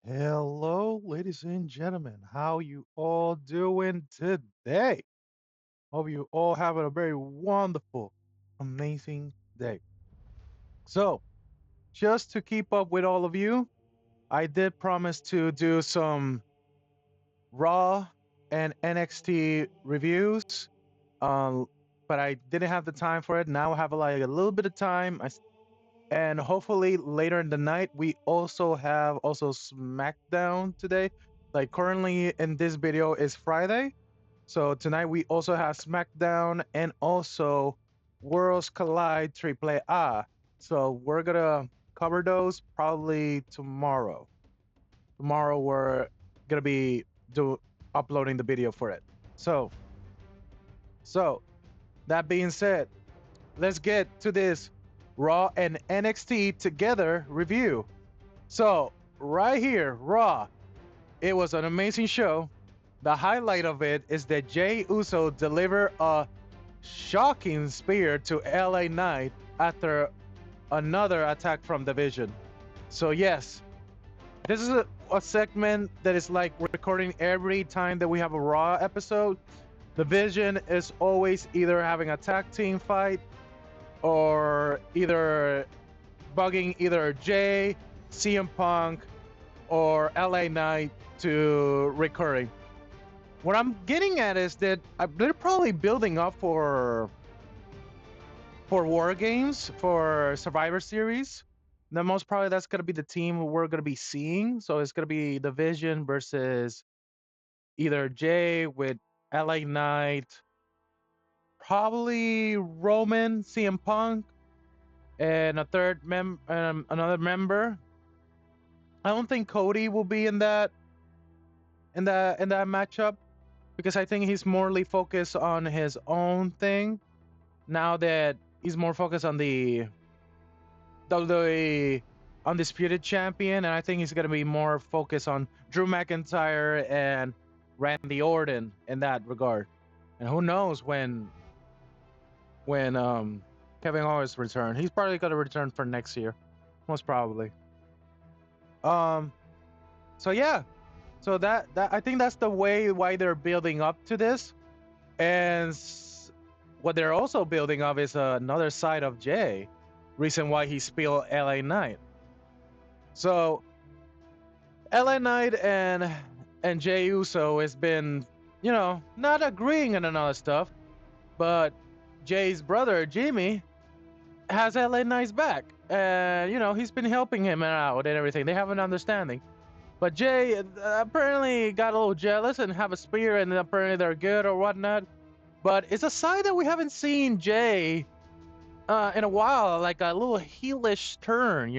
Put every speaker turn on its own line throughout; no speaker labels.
Hello, ladies and gentlemen. How you all doing today? Hope you all having a very wonderful, amazing day. So, just to keep up with all of you, I did promise to do some Raw and NXT reviews, um, but I didn't have the time for it. Now I have like a little bit of time. And hopefully later in the night we also have also SmackDown today. Like currently in this video is Friday, so tonight we also have SmackDown and also Worlds Collide Triple A. So we're gonna cover those probably tomorrow. Tomorrow we're gonna be do uploading the video for it. So that being said, let's get to this Raw and NXT together review. So, right here, Raw, it was an amazing show. The highlight of it is that Jey Uso delivered a shocking spear to LA Knight after another attack from the Vision. So, yes, this is a segment that is like recording every time that we have a Raw episode. The Vision is always either having a tag team fight or either bugging either Jay, CM Punk, or LA Knight to recurring. What I'm getting at is that they're probably building up for War Games for Survivor Series. Then most probably that's gonna be the team we're gonna be seeing. So it's gonna be the Vision versus either Jay with LA Knight, probably Roman, CM Punk, and a another member. I don't think Cody will be in that matchup because I think he's morely focused on his own thing now that he's more focused on the WWE Undisputed Champion, and I think he's gonna be more focused on Drew McIntyre and Randy Orton in that regard. And who knows when Kevin Owens return? He's probably gonna return for next year, most probably. Um. So yeah. So that I think that's the way why they're building up to this. And what they're also building up is another side of Jay, reason why he spilled LA Knight. So LA Knight and Jay Uso has been, not agreeing on another stuff, but Jay's brother Jimmy has LA Knight's back, and he's been helping him out and everything. They have an understanding. But Jay apparently got a little jealous and have a spear, and apparently they're good or whatnot. But it's a side that we haven't seen Jay in a while, like a little heelish turn,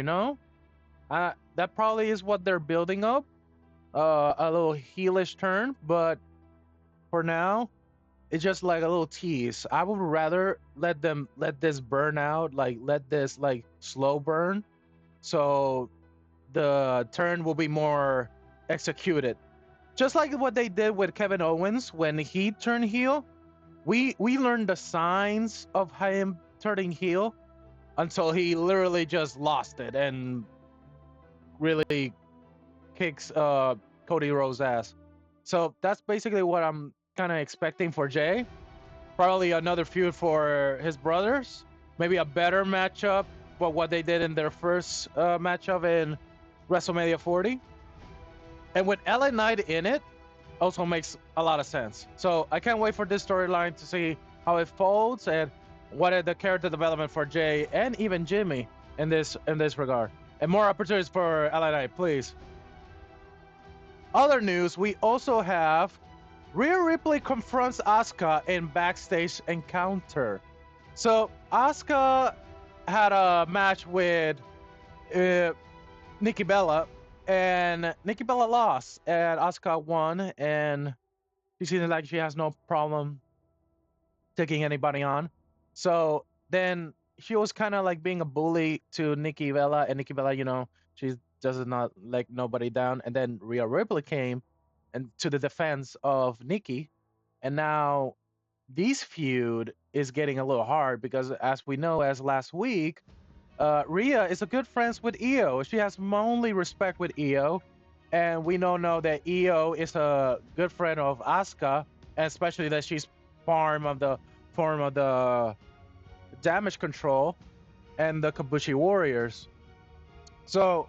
that probably is what they're building up, a little heelish turn. But for now, it's just like a little tease. I would rather let this burn out, like let this like slow burn, so the turn will be more executed. Just like what they did with Kevin Owens when he turned heel. We learned the signs of him turning heel until he literally just lost it and really kicks Cody Rhodes' ass. So that's basically what I'm kind of expecting for Jay. Probably another feud for his brothers. Maybe a better matchup, but what they did in their first matchup in WrestleMania 40. And with LA Knight in it, also makes a lot of sense. So I can't wait for this storyline to see how it folds and what are the character development for Jay and even Jimmy in this regard. And more opportunities for LA Knight, please. Other news, we also have Rhea Ripley confronts Asuka in backstage encounter. So Asuka had a match with uh, Nikki Bella, and Nikki Bella lost, and Asuka won, and she seems like she has no problem taking anybody on. So then she was kind of like being a bully to Nikki Bella, and Nikki Bella, she does not like nobody down. And then Rhea Ripley came and to the defense of Nikki, and now this feud is getting a little hard because, as we know, as last week, Rhea is a good friends with Io. She has only respect with Io, and we know now that Io is a good friend of Asuka, and especially that she's form of the damage control and the Kabushi Warriors. So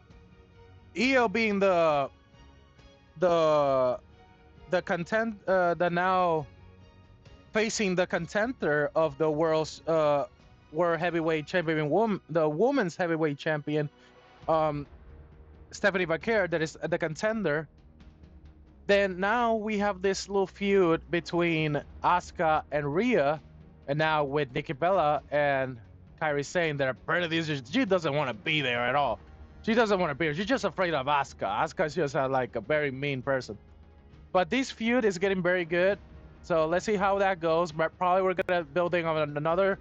Io being the the now facing the contender of the world heavyweight champion, the women's heavyweight champion, um, Stephanie Vaquer, that is the contender. Then now we have this little feud between Asuka and Rhea, and now with Nikki Bella and Kairi saying that apparently she doesn't want to be there at all. She doesn't want to be there. She's just afraid of Asuka. Asuka's just like a very mean person. But this feud is getting very good. So let's see how that goes. But probably we're gonna building on another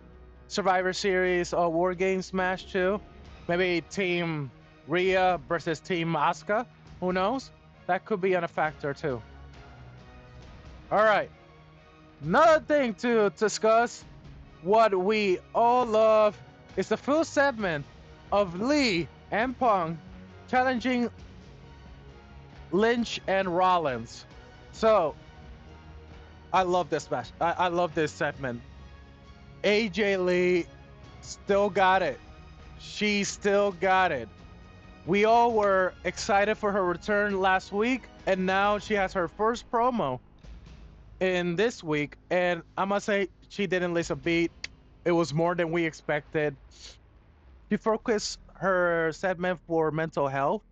Survivor Series or War Games match too. Maybe Team Rhea versus Team Asuka. Who knows? That could be a factor too. All right. Another thing to discuss, what we all love, is the full segment of Lee and Punk challenging Lynch and Rollins. So I love this match. I love this segment. AJ Lee still got it. She still got it. We all were excited for her return last week, and now she has her first promo in this week. And I must say, she didn't miss a beat. It was more than we expected. She focused her segment for mental health,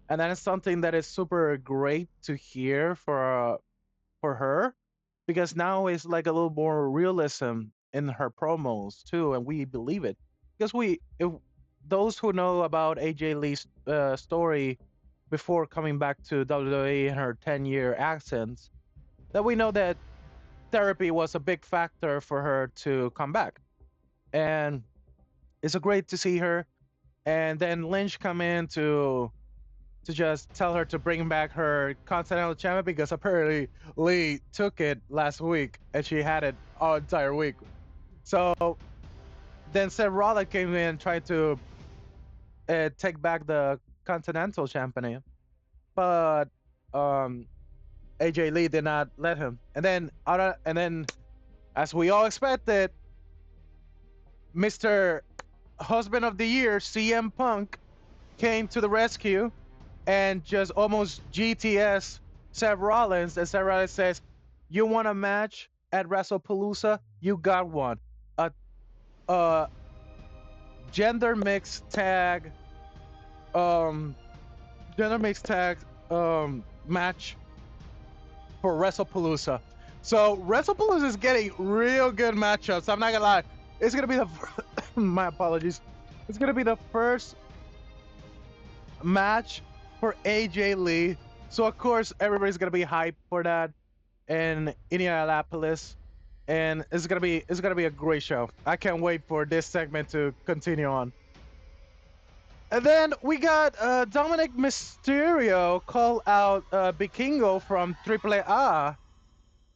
and that is something that is super great to hear for her, because now it's like a little more realism in her promos too, and we believe it because those who know about AJ Lee's story before coming back to WWE and her 10-year absence, that we know that therapy was a big factor for her to come back, and it's a great to see her. And then Lynch come in to just tell her to bring back her Continental Champion, because apparently Lee took it last week and she had it all entire week. So then Seth Rollins came in and tried to take back the Continental Champion, but AJ Lee did not let him. And then, as we all expected, Mr. Husband of the Year, CM Punk, came to the rescue and just almost GTS Seth Rollins. And Seth Rollins says, "You want a match at WrestlePalooza? You got one. A gender mixed tag, um, match for WrestlePalooza." So WrestlePalooza is getting real good matchups. I'm not gonna lie. It's gonna be the my apologies. It's gonna be the first match for AJ Lee. So of course everybody's gonna be hyped for that in Indianapolis, and it's gonna be a great show. I can't wait for this segment to continue on. And then we got Dominic Mysterio call out Vikingo from AAA,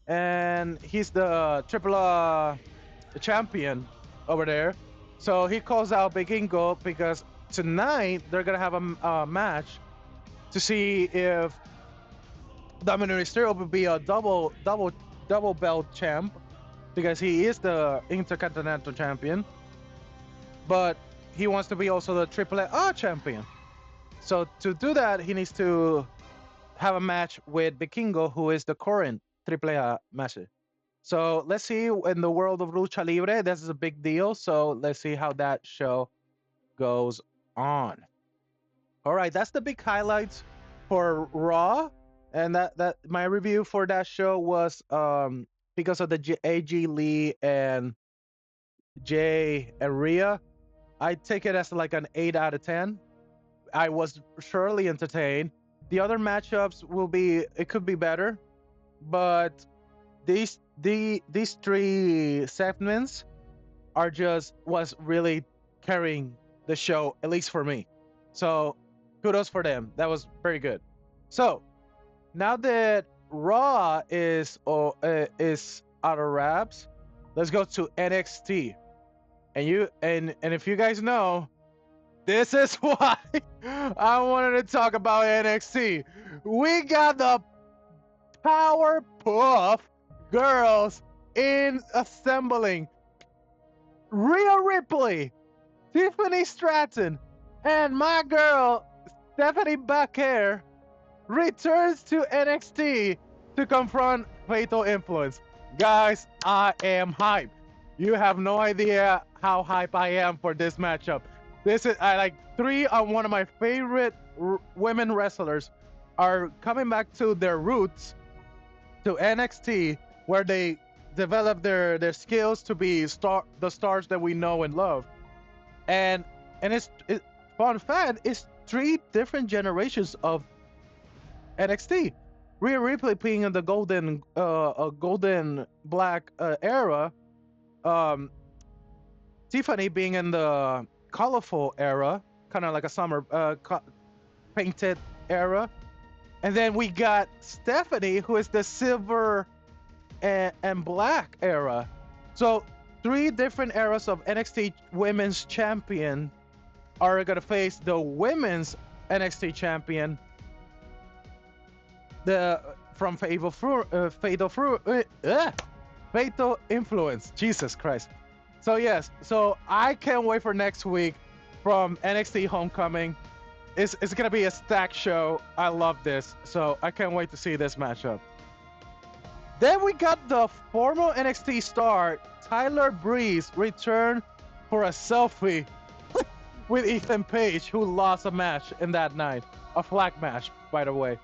and he's the AAA champion over there. So he calls out Vikingo because tonight they're gonna have a match to see if Dominic Mysterio will be a double belt champ, because he is the Intercontinental Champion, but he wants to be also the AAA champion. So to do that, he needs to have a match with Vikingo, who is the current AAA master. So let's see, in the world of Lucha Libre, this is a big deal. So let's see how that show goes on. All right, that's the big highlights for Raw, and that my review for that show was because of the AG Lee and Jay and Rhea. I take it as like an 8 out of 10. I was surely entertained. The other matchups it could be better, but these three segments was really carrying the show, at least for me. So kudos for them. That was very good. So now that Raw is out of wraps, let's go to NXT. And if you guys know, This is why I wanted to talk about NXT. We got the Powerpuff Girls in assembling Rhea Ripley, Tiffany Stratton, and my girl Stephanie Becker returns to NXT to confront Fatal Influence. Guys, I am hyped. You have no idea how hype I am for this matchup. This is I like three of one of my favorite women wrestlers are coming back to their roots to NXT where they develop their skills to be the stars that we know and love. And fun fact, it's three different generations of NXT. Rhea Ripley being in the golden black era, um, Tiffany being in the colorful era, kind of like a summer painted era, and then we got Stephanie, who is the silver and black era. So three different eras of NXT Women's Champion are gonna face the Women's NXT Champion, the from Fatal Influence. Jesus Christ. So yes, so I can't wait for next week from NXT Homecoming. It's gonna be a stacked show. I love this, so I can't wait to see this matchup. Then we got the former NXT star Tyler Breeze return for a selfie with Ethan Page, who lost a match in that night, a flag match, by the way.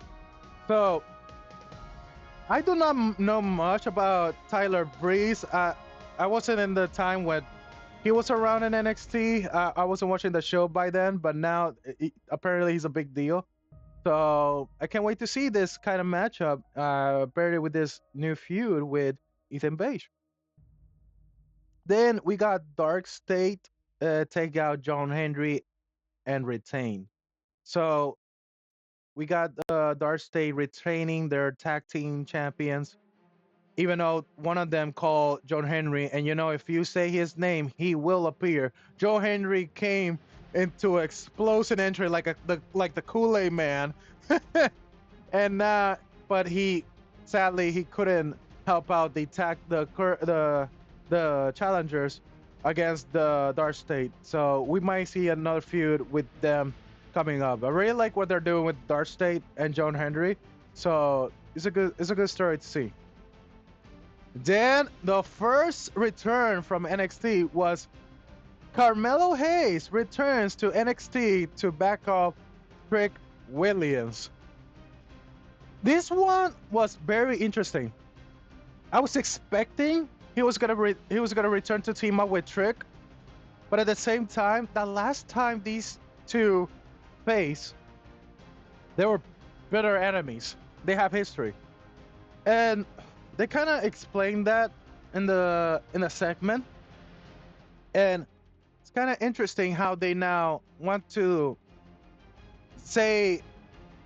So I do not know much about Tyler Breeze. I wasn't in the time when he was around in NXT. I wasn't watching the show by then, but now apparently he's a big deal. So I can't wait to see this kind of matchup, paired with this new feud with Ethan Page. Then we got Dark State take out John Henry and retain. So we got Dark State retaining their tag team champions, even though one of them called John Henry, and you know if you say his name, he will appear. Joe Henry came into explosion entry like the Kool-Aid man, and but he sadly he couldn't help out the challengers against the Dark State. So we might see another feud with them coming up. I really like what they're doing with Dark State and John Henry. So it's a good story to see. Then the first return from NXT was Carmelo Hayes returns to NXT to back up Trick Williams. This one was very interesting. I was expecting he was gonna return to team up with Trick, but at the same time, the last time these two faced, they were bitter enemies. They have history, and they kind of explained that in the segment, and it's kind of interesting how they now want to say,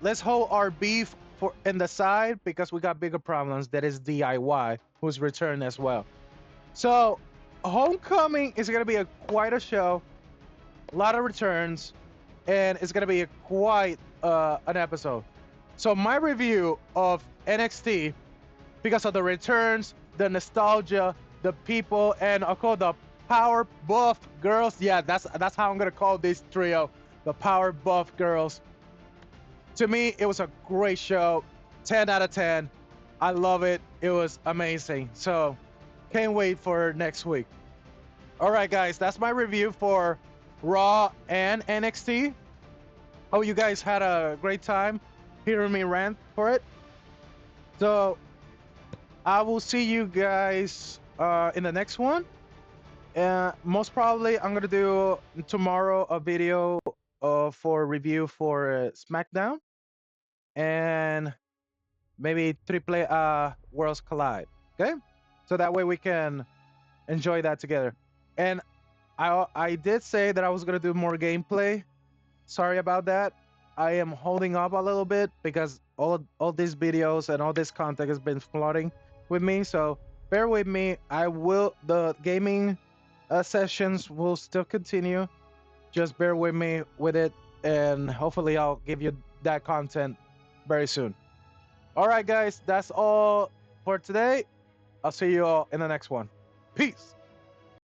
let's hold our beef for in the side because we got bigger problems. That is DIY, who's returned as well. So Homecoming is gonna be quite a show, a lot of returns, and it's gonna be quite an episode. So my review of NXT, because of the returns, the nostalgia, the people, and I'll call the Power Buff Girls. Yeah, that's how I'm gonna call this trio, the Power Buff Girls. To me, it was a great show. 10 out of 10. I love it. It was amazing. So can't wait for next week. All right, guys, that's my review for Raw and NXT. Hope you guys had a great time hearing me rant for it. So I will see you guys in the next one. Most probably, I'm gonna do tomorrow a video for review for SmackDown, and maybe Triple Worlds Collide. Okay, so that way we can enjoy that together. And I did say that I was gonna do more gameplay. Sorry about that. I am holding up a little bit because all these videos and all this content has been flooding with me. So bear with me. The gaming sessions will still continue. Just bear with me with it, and hopefully I'll give you that content very soon. All right, guys, that's all for today. I'll see you all in the next one. Peace.